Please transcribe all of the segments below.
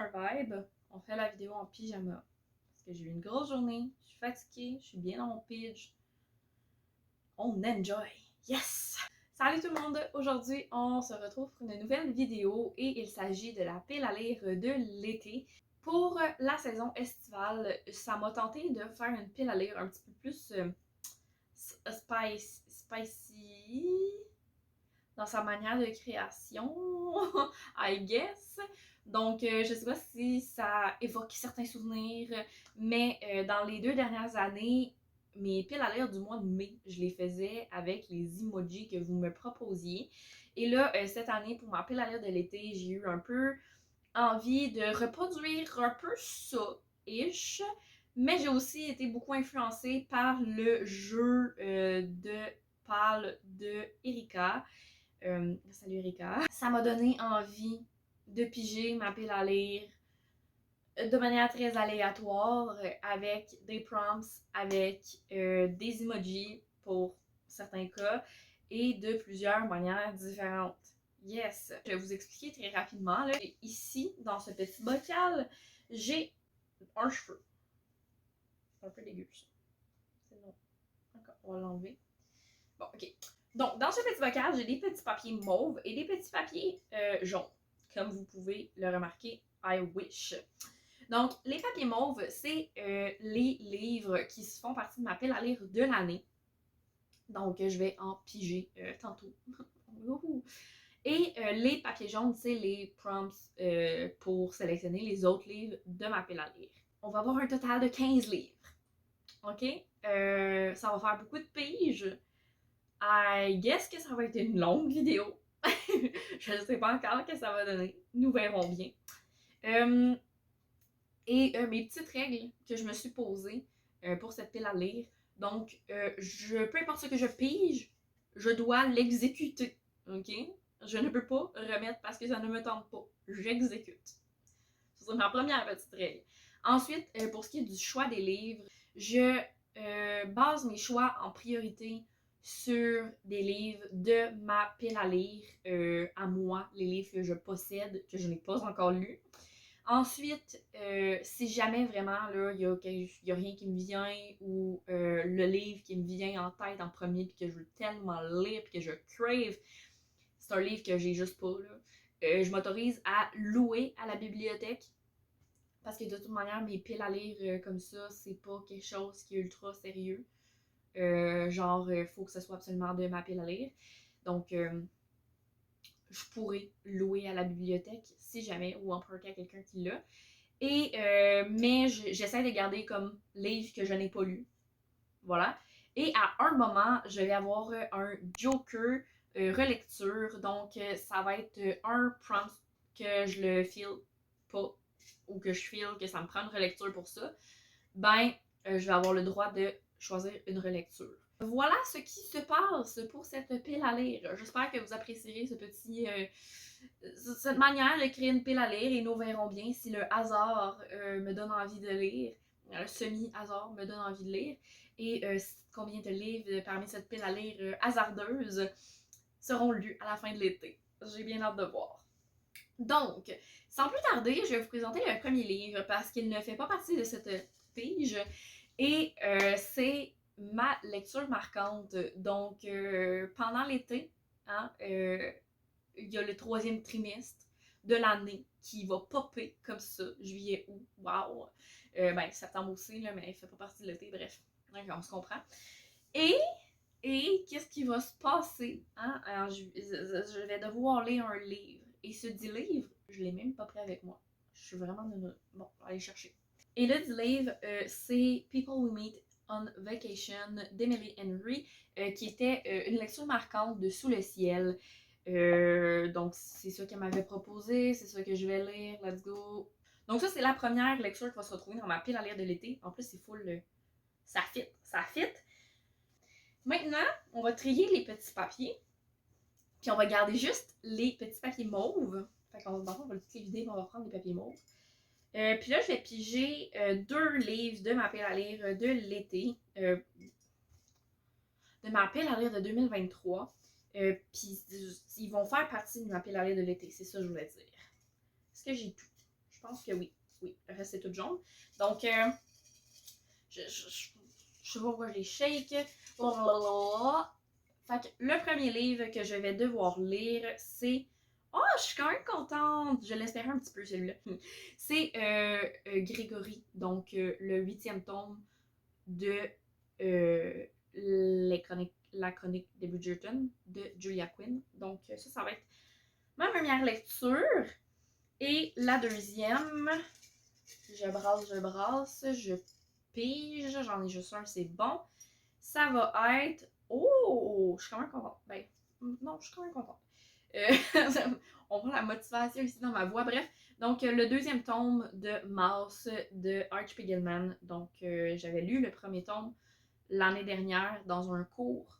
un vibe. On fait la vidéo en pyjama. Parce que j'ai eu une grosse journée, je suis fatiguée, je suis bien dans mon pidge. On enjoy! Yes! Salut tout le monde! Aujourd'hui, on se retrouve pour une nouvelle vidéo et il s'agit de la pile à lire de l'été. Pour la saison estivale, ça m'a tenté de faire une pile à lire un petit peu plus spicy dans sa manière de création, I guess. Donc, je sais pas si ça évoque certains souvenirs, mais dans les 2 dernières années, mes piles à lire du mois de mai, je les faisais avec les emojis que vous me proposiez. Et là, cette année, pour ma pile à lire de l'été, j'ai eu un peu envie de reproduire un peu ça, ish. Mais j'ai aussi été beaucoup influencée par le jeu de pâle de Erika. Salut Erika. Ça m'a donné envie de piger ma pile à lire de manière très aléatoire, avec des prompts, avec des emojis pour certains cas, et de plusieurs manières différentes. Yes! Je vais vous expliquer très rapidement. Là. Ici, dans ce petit bocal, j'ai un cheveu. C'est un peu dégueu, ça. C'est long. D'accord, on va l'enlever. Bon, ok. Donc, dans ce petit bocal, j'ai des petits papiers mauves et des petits papiers jaunes. Comme vous pouvez le remarquer, I wish. Donc, les papiers mauves, c'est les livres qui font partie de ma pile à lire de l'année. Donc, je vais en piger tantôt. Et les papiers jaunes, c'est les prompts pour sélectionner les autres livres de ma pile à lire. On va avoir un total de 15 livres. OK? Ça va faire beaucoup de pages. I guess que ça va être une longue vidéo. Je ne sais pas encore ce que ça va donner. Nous verrons bien. Et mes petites règles que je me suis posées pour cette pile à lire. Donc, peu importe ce que je pige, je dois l'exécuter. OK? Je ne peux pas remettre parce que ça ne me tente pas. J'exécute. C'est ma première petite règle. Ensuite, pour ce qui est du choix des livres, je base mes choix en priorité sur des livres de ma pile à lire à moi, les livres que je possède, que je n'ai pas encore lus. Ensuite, si jamais vraiment il y a rien qui me vient ou le livre qui me vient en tête en premier puis que je veux tellement lire puis que je crave, c'est un livre que j'ai juste pas là. Je m'autorise à louer à la bibliothèque parce que de toute manière, mes piles à lire comme ça, c'est pas quelque chose qui est ultra sérieux. Faut que ce soit absolument de ma pile à lire. Donc, je pourrais louer à la bibliothèque si jamais, ou emprunter à quelqu'un qui l'a. Mais j'essaie de garder comme livre que je n'ai pas lu. Voilà. Et à un moment, je vais avoir un joker relecture. Donc, ça va être un prompt que je le file pas ou que je file que ça me prend une relecture pour ça. Je vais avoir le droit de choisir une relecture. Voilà ce qui se passe pour cette pile à lire. J'espère que vous apprécierez cette manière de créer une pile à lire et nous verrons bien si le hasard me donne envie de lire, le semi-hasard me donne envie de lire, et combien de livres parmi cette pile à lire hasardeuse seront lus à la fin de l'été. J'ai bien hâte de voir. Donc, sans plus tarder, je vais vous présenter le premier livre parce qu'il ne fait pas partie de cette pige et c'est ma lecture marquante. Donc, pendant l'été, il y a le 3e trimestre de l'année qui va popper comme ça, juillet, août, wow! Septembre aussi, là, mais il fait pas partie de l'été, bref, on se comprend. Et qu'est-ce qui va se passer? Alors, je vais devoir lire un livre. Et ce dit livre, je l'ai même pas pris avec moi. Je suis vraiment de... Bon, on va aller chercher. Et le dit livre, c'est People We Meet on Vacation d'Emily Henry, qui était une lecture marquante de Sous le ciel. Donc, c'est ça qu'elle m'avait proposé, c'est ça que je vais lire, let's go. Donc ça, c'est la première lecture qui va se retrouver dans ma pile à lire de l'été. En plus, c'est full... ça fit. Maintenant, on va trier les petits papiers. Puis on va garder juste les petits papiers mauves. Fait qu'on va les vider, on va prendre les papiers mauves. Puis là, je vais piger 2 livres de ma pile à lire de l'été. De ma pile à lire de 2023. Puis ils vont faire partie de ma pile à lire de l'été. C'est ça que je voulais dire. Est-ce que j'ai tout? Je pense que oui. Oui, le reste c'est tout jaune. Donc, je sais pas pourquoi je les shake. Blablabla. Fait que le premier livre que je vais devoir lire, c'est... Oh, je suis quand même contente! Je l'espérais un petit peu, celui-là. C'est Grégory, donc le 8e tome de la chronique des Bridgerton de Julia Quinn. Donc ça va être ma première lecture. Et la deuxième, je brasse, je pige, j'en ai juste un, c'est bon. Ça va être... Oh! Je suis quand même contente. Ben, non, je suis quand même contente. On voit la motivation ici dans ma voix. Bref, donc le deuxième tome de Mouse de Art Spiegelman. Donc, j'avais lu le premier tome l'année dernière dans un cours.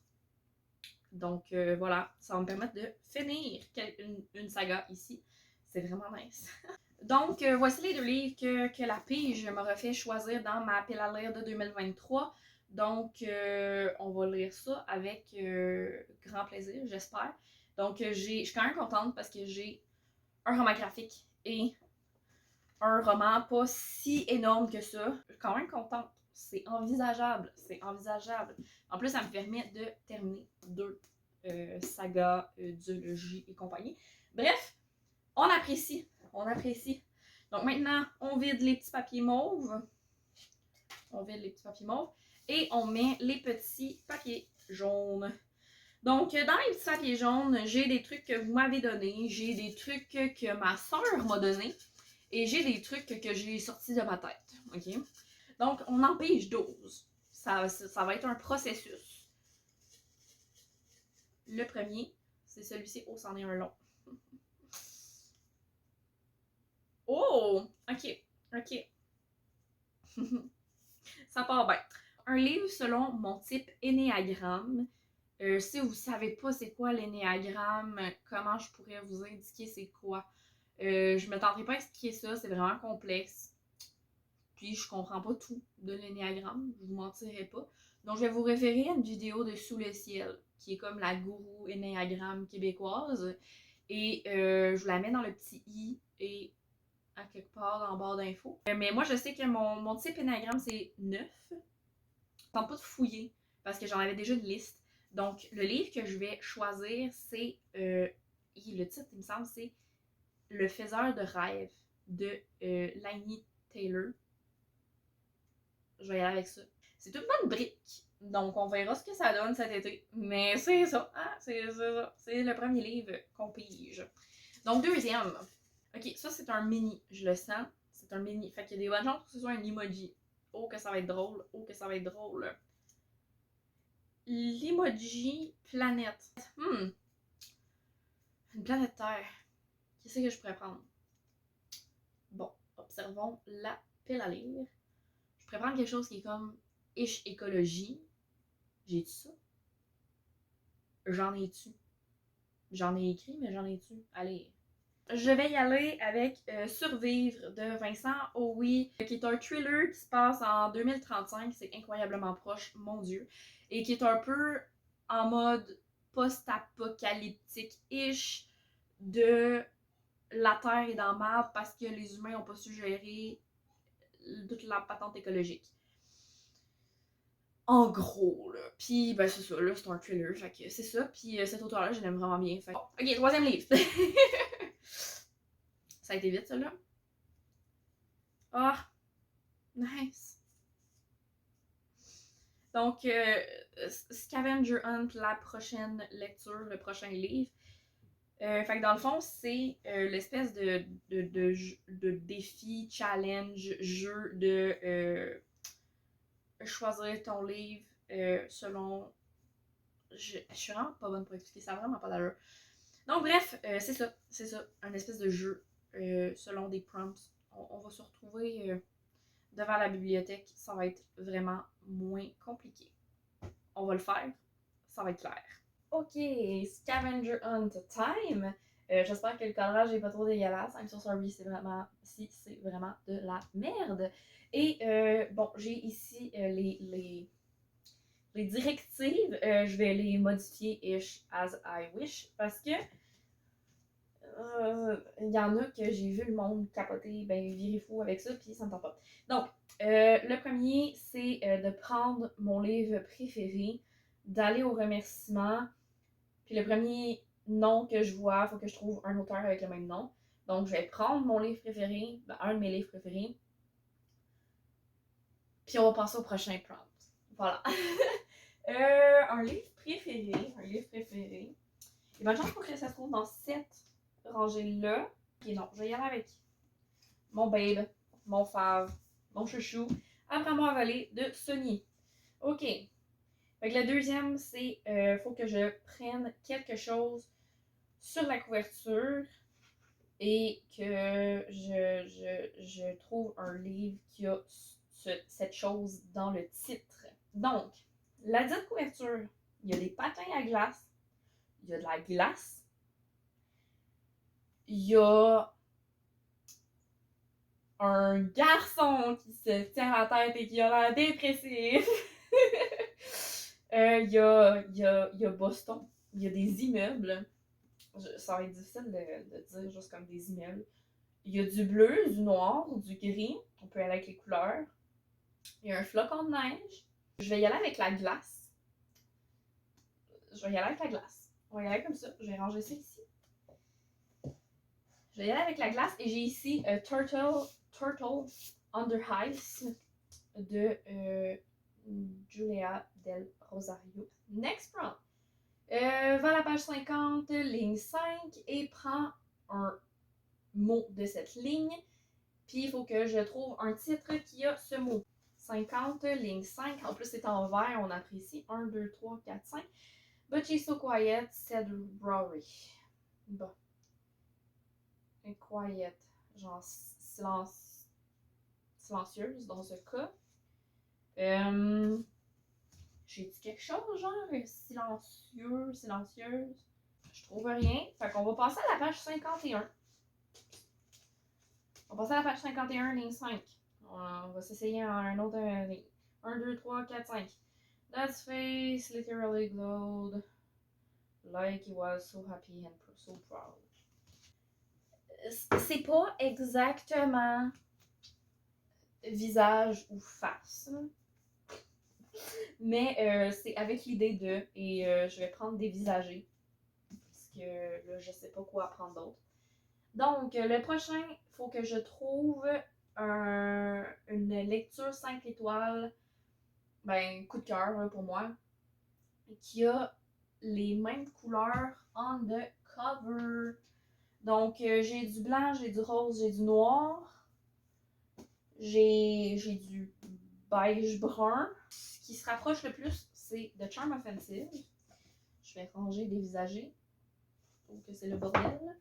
Donc, voilà, ça va me permettre de finir une saga ici. C'est vraiment nice. Donc, voici les 2 livres que la pige m'aurait fait choisir dans ma pile à lire de 2023. Donc, on va lire ça avec grand plaisir, j'espère. Donc, je suis quand même contente parce que j'ai un roman graphique et un roman pas si énorme que ça. Je suis quand même contente. C'est envisageable. C'est envisageable. En plus, ça me permet de terminer 2 sagas, duologie et compagnie. Bref, on apprécie. On apprécie. Donc maintenant, on vide les petits papiers mauves. On vide les petits papiers mauves. Et on met les petits papiers jaunes. Donc, dans les petits papiers jaunes, j'ai des trucs que vous m'avez donnés. J'ai des trucs que ma soeur m'a donnés. Et j'ai des trucs que j'ai sortis de ma tête. OK? Donc, on en pige 12. Ça va être un processus. Le premier, c'est celui-ci. Oh, c'en est un long. Oh! OK. OK. Ça part bien. Un livre selon mon type Ennéagramme. Si vous ne savez pas c'est quoi l'Ennéagramme, comment je pourrais vous indiquer c'est quoi? Je me tenterai pas à expliquer ça, c'est vraiment complexe. Puis je comprends pas tout de l'Ennéagramme, je vous mentirai pas. Donc je vais vous référer à une vidéo de Sous le ciel, qui est comme la gourou Ennéagramme québécoise. Et je vous la mets dans le petit i et à quelque part dans le barre d'infos. Mais moi je sais que mon type Ennéagramme c'est 9. Je ne tente pas de fouiller parce que j'en avais déjà une liste. Donc, le livre que je vais choisir, c'est. Le titre, il me semble, c'est Le faiseur de rêves de Laini Taylor. Je vais y aller avec ça. C'est une bonne brique. Donc, on verra ce que ça donne cet été. Mais c'est ça. Hein? C'est ça. C'est le premier livre qu'on pige. Donc, deuxième. Ok, ça, c'est un mini. Je le sens. C'est un mini. Fait qu'il y a des bonnes chances que ce soit un emoji. Oh, que ça va être drôle. Oh, que ça va être drôle. L'emoji planète. Une planète Terre. Qu'est-ce que je pourrais prendre? Bon, observons la pile à lire. Je pourrais prendre quelque chose qui est comme ish écologie. J'ai-tu ça? J'en ai-tu? J'en ai écrit, mais j'en ai-tu? Allez. Je vais y aller avec Survivre de Vincent Houy, qui est un thriller qui se passe en 2035. C'est incroyablement proche, mon Dieu. Et qui est un peu en mode post-apocalyptique-ish de la Terre est dans le marbre parce que les humains n'ont pas su gérer toute la patente écologique. En gros, là. Puis, ben, c'est ça, là, c'est un thriller, fait que c'est ça. Puis, cet auteur-là, je l'aime vraiment bien. Fait... Ok, troisième livre. Ça a été vite, ça, là. Ah, nice. Donc, Scavenger Hunt, la prochaine lecture, le prochain livre. Fait que dans le fond, c'est l'espèce de défi, challenge, jeu de choisir ton livre selon. Je suis vraiment pas bonne pour expliquer ça, vraiment pas d'allure. Donc, bref, c'est ça, un espèce de jeu selon des prompts. On va se retrouver devant la bibliothèque, ça va être vraiment moins compliqué. On va le faire, ça va être clair. Ok, Scavenger Hunt time. J'espère que le cadrage n'est pas trop dégueulasse. I'm so sorry si c'est vraiment de la merde. Et bon, j'ai ici les directives. Je vais les modifier ish as I wish parce que Il y en a que j'ai vu le monde capoter, ben virer fou avec ça, puis ça me tente pas. Donc, le premier, c'est de prendre mon livre préféré, d'aller au remerciement, puis le premier nom que je vois, il faut que je trouve un auteur avec le même nom. Donc, je vais prendre mon livre préféré, ben, un de mes livres préférés, puis on va passer au prochain prompt. Voilà. Un livre préféré, Et bonne chance pour que ça se trouve dans cette rangée-là. Ok, non, je vais y aller avec mon babe, mon fave, mon chouchou. Après moi, avaler de Sony. Ok. Fait que le deuxième, c'est faut que je prenne quelque chose sur la couverture et que je trouve un livre qui a cette chose dans le titre. Donc, la dite couverture, il y a des patins à glace, il y a de la glace, il y a un garçon qui se tient la tête et qui a l'air dépressif. Il y a Boston, il y a des immeubles. Ça va être difficile de dire juste comme des immeubles. Il y a du bleu, du noir, du gris. On peut y aller avec les couleurs. Il y a un flocon de neige. Je vais y aller avec la glace. Je vais y aller avec la glace. On va y aller comme ça. Je vais ranger ça ici. Je vais y aller avec la glace et j'ai ici Turtle Under Ice de Julia Del Rosario. Next prompt. Va à la page 50, ligne 5 et prends un mot de cette ligne. Puis il faut que je trouve un titre qui a ce mot. 50, ligne 5. En plus, c'est en vert, on apprécie. 1, 2, 3, 4, 5. But she's so quiet, said Rory. Bon. Quiet. Genre silencieuse dans ce cas. J'ai dit quelque chose, genre silencieuse. Je trouve rien. Fait qu'on va passer à la page 51. On va passer à la page 51, ligne 5. On va s'essayer en un autre ligne. 1, 2, 3, 4, 5. That face literally glowed like he was so happy and so proud. C'est pas exactement visage ou face. Mais c'est avec l'idée de, et je vais prendre des visagers, parce que là, je sais pas quoi prendre d'autre. Donc, le prochain, il faut que je trouve une lecture 5 étoiles, ben, coup de cœur hein, pour moi, qui a les mêmes couleurs on the cover. Donc, j'ai du blanc, j'ai du rose, j'ai du noir, j'ai du beige brun. Ce qui se rapproche le plus, c'est The Charm Offensive. Je vais ranger des visagers. Je trouve que c'est le bordel.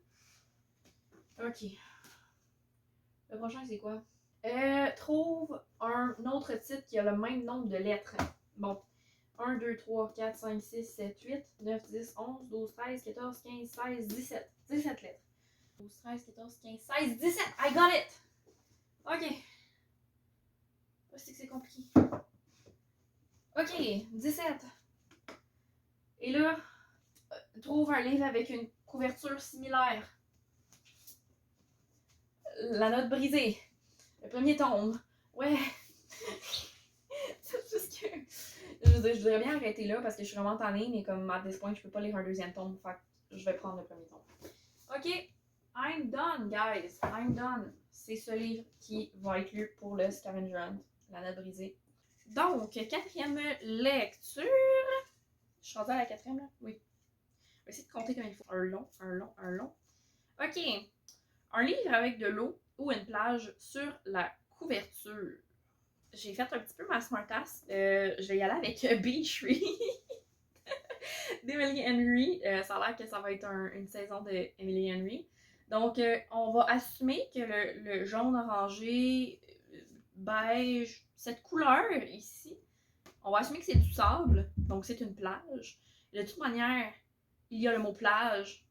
Ok. Le prochain, c'est quoi? Trouve un autre titre qui a le même nombre de lettres. Bon. 1, 2, 3, 4, 5, 6, 7, 8, 9, 10, 11, 12, 13, 14, 15, 16, 17. 17 lettres. 12, 13, 14, 15, 16, 17. I got it! Ok. C'est compliqué. Ok, 17. Et là, trouve un livre avec une couverture similaire. La note brisée. Le premier tome. Ouais. C'est juste que. Je voudrais bien arrêter là parce que je suis vraiment tannée, mais comme à this point, je peux pas lire un deuxième tome. Fait que je vais prendre le premier tome. Ok. I'm done, guys. I'm done. C'est ce livre qui va être lu pour le Scavenger Hunt. La note brisée. Donc, quatrième lecture. Je suis rendue à la quatrième, là? Oui. Je vais essayer de compter comme il faut. Un long. Ok. Un livre avec de l'eau ou une plage sur la couverture. J'ai fait un petit peu ma smartass. Je vais y aller avec Beach Tree d'Emily Henry. Ça a l'air que ça va être une saison d'Emily Henry. Donc, on va assumer que le jaune orangé, beige, cette couleur ici, on va assumer que c'est du sable, donc c'est une plage. De toute manière, il y a le mot plage,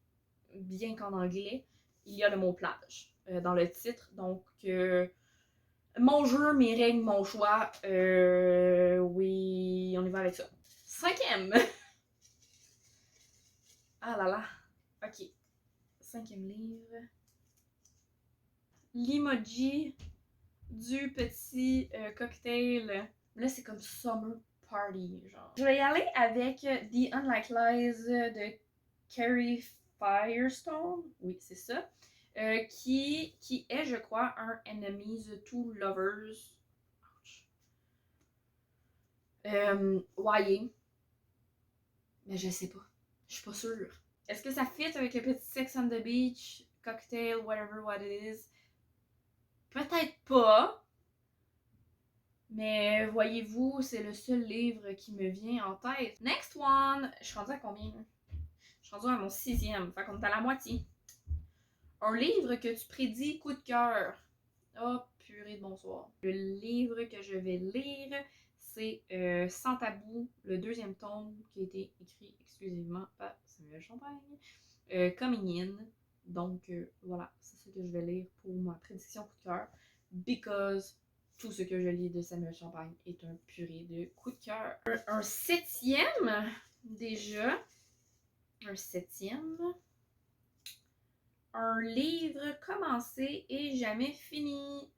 bien qu'en anglais, il y a le mot plage dans le titre. Donc, mon jeu, mes règles, mon choix. Oui, on y va avec ça. Cinquième. Ah là là. Ok. 5e livre. L'emoji du petit cocktail. Là, c'est comme Summer Party, genre. Je vais y aller avec The Unlikely Lies de Carrie Firestone. Oui, c'est ça. Qui est, je crois, un Enemies to Lovers. YA. Mais je sais pas. Je suis pas sûre. Est-ce que ça fit avec le petit Sex on the Beach, cocktail, whatever what it is? Peut-être pas. Mais voyez-vous, c'est le seul livre qui me vient en tête. Next one! Je suis rendue à combien? Je suis rendue à mon 6e. Fait qu'on est à la moitié. Un livre que tu prédis coup de cœur. Oh, purée de bonsoir. Le livre que je vais lire, c'est Sans tabou, le 2e tome qui a été écrit exclusivement par Samuel Champagne. Coming in. Donc, voilà, c'est ce que je vais lire pour ma prédiction coup de cœur. Because tout ce que je lis de Samuel Champagne est un purée de coup de cœur. Un 7e, déjà. Un 7e. Un livre commencé et jamais fini.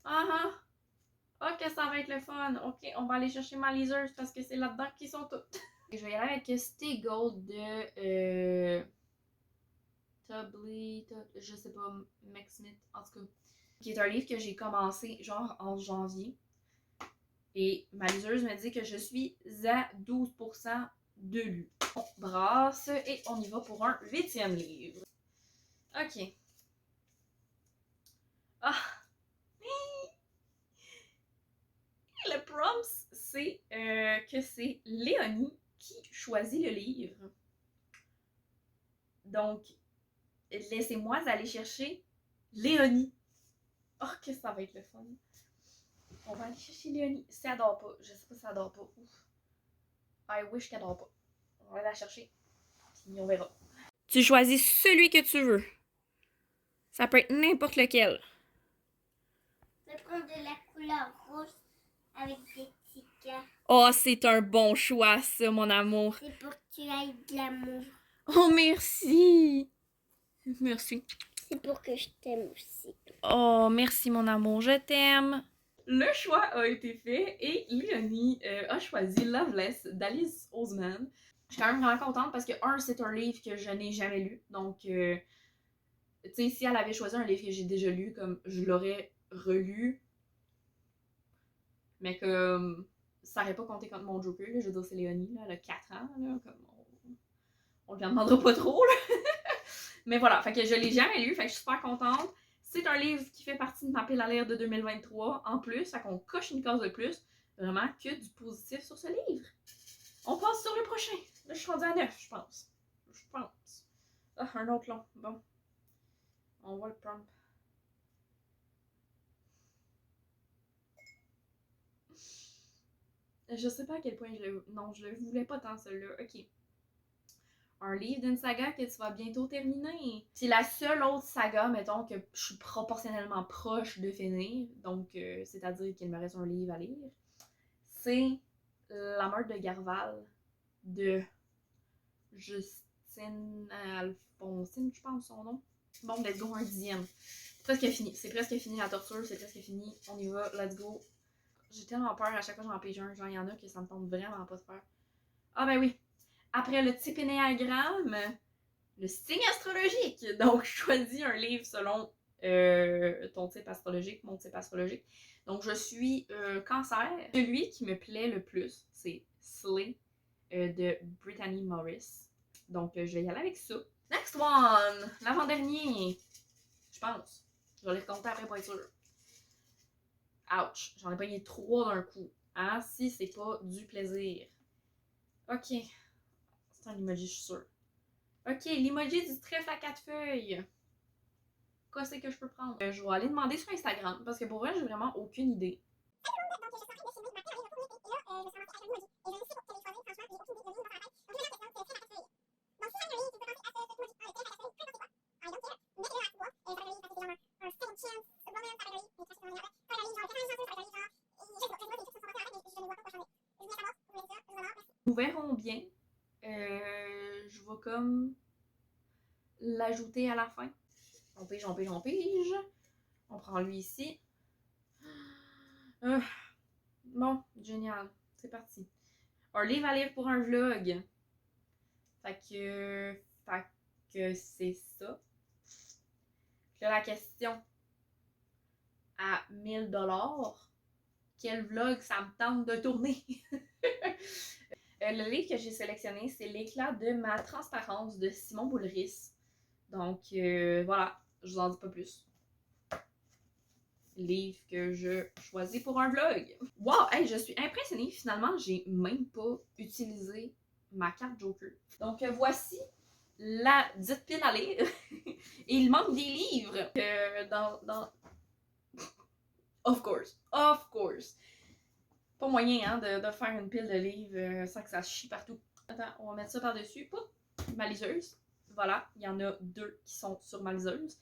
Ah ah! Ok, ça va être le fun. Ok, on va aller chercher ma liseuse parce que c'est là-dedans qu'ils sont toutes. Je vais y aller avec Stay Gold de je sais pas, Mac Smith, en tout cas. Qui est un livre que j'ai commencé genre en janvier. Et ma liseuse me dit que je suis à 12% de lu. On brasse et on y va pour un 8e livre. Ok. Ah! Le prompt, c'est que c'est Léonie qui choisit le livre. Donc, laissez-moi aller chercher Léonie. Oh, que ça va être le fun. On va aller chercher Léonie. Si elle dort pas, je sais pas si elle dort pas. Ouf. I wish qu'elle dort pas. On va la chercher. Puis on verra. Tu choisis celui que tu veux. Ça peut être n'importe lequel. Je vais prendre de la couleur rouge avec des petits cœurs. Oh, c'est un bon choix, ça, mon amour. C'est pour que tu ailles de l'amour. Oh, merci. Merci. C'est pour que je t'aime aussi. Oh, merci, mon amour. Je t'aime. Le choix a été fait et Léonie a choisi Loveless d'Alice Oseman. Je suis quand même vraiment contente parce que, c'est un livre que je n'ai jamais lu. Donc, tu sais, si elle avait choisi un livre que j'ai déjà lu, comme je l'aurais relu. Mais comme ça n'aurait pas compté contre mon Joker. Là. Je veux dire, c'est Léonie, là, elle a 4 ans. Là, comme on lui en demandera pas trop. Là. Mais voilà, fait que je l'ai jamais lu, fait que je suis super contente. C'est un livre qui fait partie de ma pile à lire de 2023 en plus, fait qu'on coche une case de plus. Vraiment que du positif sur ce livre. On passe sur le prochain. Là, je suis rendue à 9, je pense. Ah, un autre long. Bon. On voit le prompt. Je sais pas à quel point je le... Non, je le voulais pas tant, celui-là. Ok. Un livre d'une saga que tu vas bientôt terminer. C'est la seule autre saga, mettons, que je suis proportionnellement proche de finir. Donc, c'est-à-dire qu'il me reste un livre à lire. C'est La meurtre de Garval de Justine Alphonsine, je pense son nom. Bon, let's go, un 10e. Presque fini. C'est presque fini la torture, c'est presque fini. On y va, let's go. J'ai tellement peur à chaque fois que j'en pige un. Genre, il y en a que ça me tente vraiment pas de faire. Ah ben oui. Après le type énéagramme, le signe astrologique. Donc, choisis un livre selon ton type astrologique, mon type astrologique. Donc, je suis Cancer. Celui qui me plaît le plus, c'est Slay de Brittany Morris. Donc, je vais y aller avec ça. Next one! L'avant-dernier. Je pense. Je vais les compter après pour être sûr. Ouch! J'en ai pogné 3 d'un coup. Ah, si c'est pas du plaisir. Ok. C'est un emoji, je suis sûre. Ok, l'emoji du trèfle à 4 feuilles. Quoi c'est que je peux prendre? Je vais aller demander sur Instagram parce que pour vrai, j'ai vraiment aucune idée. Nous verrons bien. Je vais comme... l'ajouter à la fin. On pige. On prend lui ici. Bon, génial. C'est parti. Un livre à lire pour un vlog. Fait que c'est ça. Là, la question. À 1000$, quel vlog ça me tente de tourner? Le livre que j'ai sélectionné, c'est L'éclat de ma transparence de Simon Boulris. Donc, voilà, je vous en dis pas plus. Livre que je choisis pour un vlog. Wow, hey, je suis impressionnée. Finalement, j'ai même pas utilisé ma carte Joker. Donc, voici la dite pile à lire. Et il manque des livres dans... Of course. Pas moyen hein, de faire une pile de livres sans que ça chie partout. Attends, on va mettre ça par-dessus. Ma liseuse. Voilà, il y en a 2 qui sont sur ma liseuse.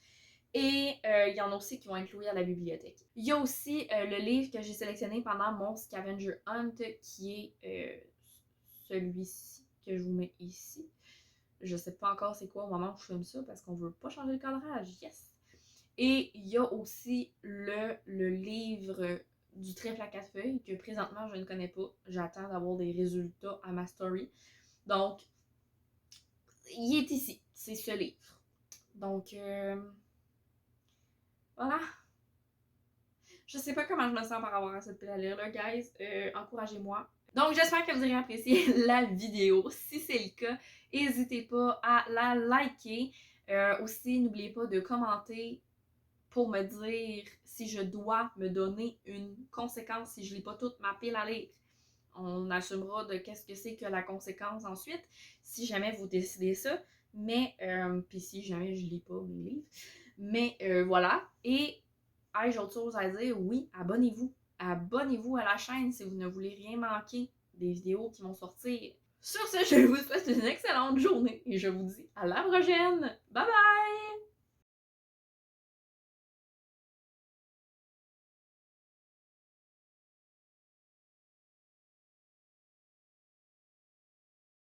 Et il y en a aussi qui vont être loués à la bibliothèque. Il y a aussi le livre que j'ai sélectionné pendant mon Scavenger Hunt, qui est celui-ci que je vous mets ici. Je sais pas encore c'est quoi au moment où je filme ça parce qu'on veut pas changer le cadrage. Yes! Et il y a aussi le livre du trèfle à 4 feuilles que présentement je ne connais pas. J'attends d'avoir des résultats à ma story. Donc, il est ici. C'est ce livre. Donc, voilà. Je sais pas comment je me sens par rapport à cette pile à lire là, guys. Encouragez-moi. Donc, j'espère que vous aurez apprécié la vidéo. Si c'est le cas, n'hésitez pas à la liker. Aussi, n'oubliez pas de commenter pour me dire si je dois me donner une conséquence si je lis pas toute ma pile à lire. On assumera de qu'est-ce que c'est que la conséquence ensuite, si jamais vous décidez ça. Mais, puis si jamais je lis pas mes livres. Mais voilà. Et, j'ai autre chose à dire. Oui, abonnez-vous. Abonnez-vous à la chaîne si vous ne voulez rien manquer des vidéos qui vont sortir. Sur ce, je vous souhaite une excellente journée et je vous dis à la prochaine. Bye bye!